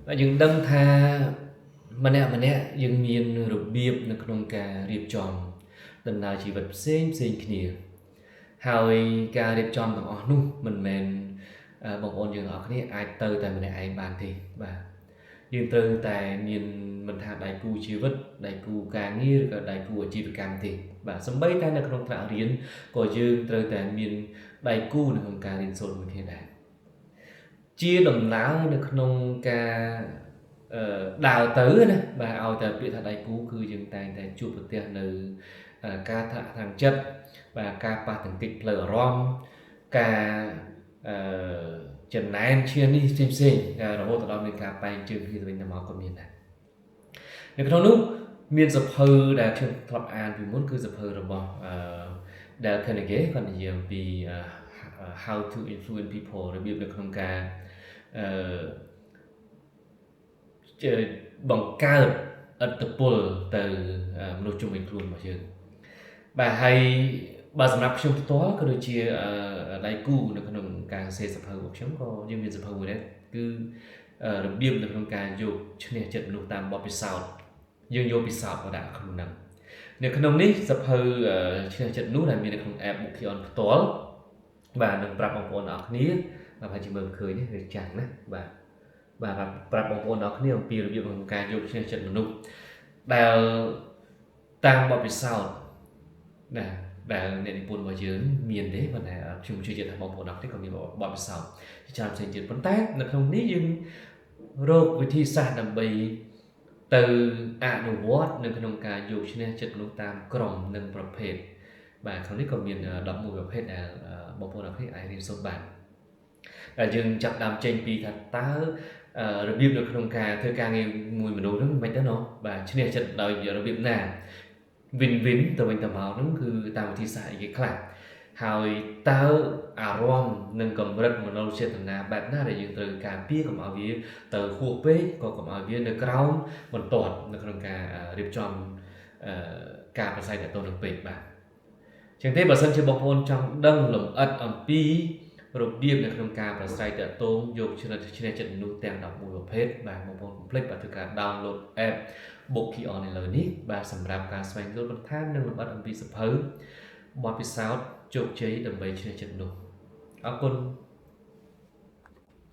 và những đâm tha mà nè dừng miền rụp biệp nó không cả riệp tròn lần nào chỉ vật xem kiaហើយការរៀបចំទាំងអស់នោះមិនមែនបងប្អូនយើងអរគ្នាអាចទៅតែម្នាក់ឯងបានទេបាទយើងត្រូវតែមានមិនថាដៃគូជីវិតដៃគូការងារឬក៏ដៃគូអាជីវកម្មទេបាទសម្បីតែនៅក្នុងថ្នាក់រៀនក៏យើងត្រូវតែមានដៃគូនៅក្នុងការរៀនសូត្រមួយគ្នាដែរជាដំណើរនៅក្នុងការដើរទៅណាបាទឲ្យតែពាក្យថាដៃគូគឺយើងតែងតែជួបប្រទះនៅការថាខាងចិត្តបាទការប៉ះទង្គិចផ្លូវអារម្មណ៍ការអឺចំណែនឈាននេះផ្សេងរហូតដល់មានការបែងជើងគ្នាទៅវិញទៅមកក៏មានដែរនៅក្នុងនោះមានសភៅដែលខ្ញុំធ្លាប់អានពីមុនគឺសភៅរបស់Dale Carnegie គាត់និយាយអំពី how to influence people របៀបនៅក្នុងការបង្កើតឥទ្ធិពលទៅមនុស្សជុំវិញខ្លួនរបស់យើងបាទហើយបើសម្រាប់ខ្ញុំផ្ទាល់ក៏ដូចជាដៃគូនៅក្នុងការសរសេរសភៅរបស់ខ្ញុំក៏យើងមានសភៅមួយដែរគឺរបៀបនៅក្នុងការយកឈ្នះចិត្តមនុស្សតាមបទពិសោធន៍យើងយកពិសោធន៍មកដាក់ក្នុងហ្នឹងនៅក្នុងនេះសភៅឈ្នះចិត្តនោះដែលមាននៅក្នុង app Bookion ផ្ទាល់បាទនឹងប្រាប់បងប្អូនអរគ្នាបាទហើយមើលឃើញនេះវាចាំងណាបាទប្រាប់បងប្អូនអរគ្នាអំពីរបៀបក្នុងការយកឈ្នះចិត្តមនុស្សដែលតាមបទពិសោធន៍ណាដែលអ្នកនិពន្ធរបស់យើងមានទេប៉ុន្តែខ្ញុំជឿជាក់ថាបងប្អូនអរគ្នាក៏មានបទពិសោធន៍ជាច្រើនផ្សេងទៀតប៉ុន្តែនៅក្នុងនេះយើងរកវិធីសាស្ត្រដើម្បីទៅអនុវត្តនៅក្នុងការយកឈ្នះចិត្តមនុស្សតាមក្រុមនិងប្រភេទបាទក្នុងនេះក៏មាន11ប្រភេទដែលបងប្អូនអរគ្នាអាចរៀនសូត្របានដែលយើងចាប់ដើមចេញពីថាតើរបៀបនៅក្នុងការធ្វើការងារមួយមនុស្សហ្នឹងមិនទៅណោះបាទឈ្នះចិត្តដោយរបៀបណា win-win ទៅវិញទៅមកហ្នឹងគឺតាមវិធីសាស្ត្រអីគេខ្លះហើយតើអារម្មណ៍និងកម្រិតមនោចេតនាបែបណាដែលយើងត្រូវការពារកុំឲ្យវាទៅហួសពេកក៏កុំឲ្យវានៅក្រោមបន្ទាត់នៅក្នុងការរៀបចំការប្រស័យទាក់ទងនឹងពេកបាទចឹងទេបើសិនជាបងប្អូនចង់ដឹងលម្អិតអំពីរបៀបនៅក្នុងការប្រស័យទាក់ទងយកឈ្នះចិត្តមនុស្សទាំង11ប្រភេទបាទបងប្អូនកុំភ្លេចបាទធ្វើការ download app Bookion ឥឡូវនេះបាទសម្រាប់ការស្វែងយល់បន្ថែមនិងលម្អិតអំពីសភៅបទពិសោធន៍ជោគជ័យដើម្បីឈ្នះចិត្តមនុស្សអរគុណ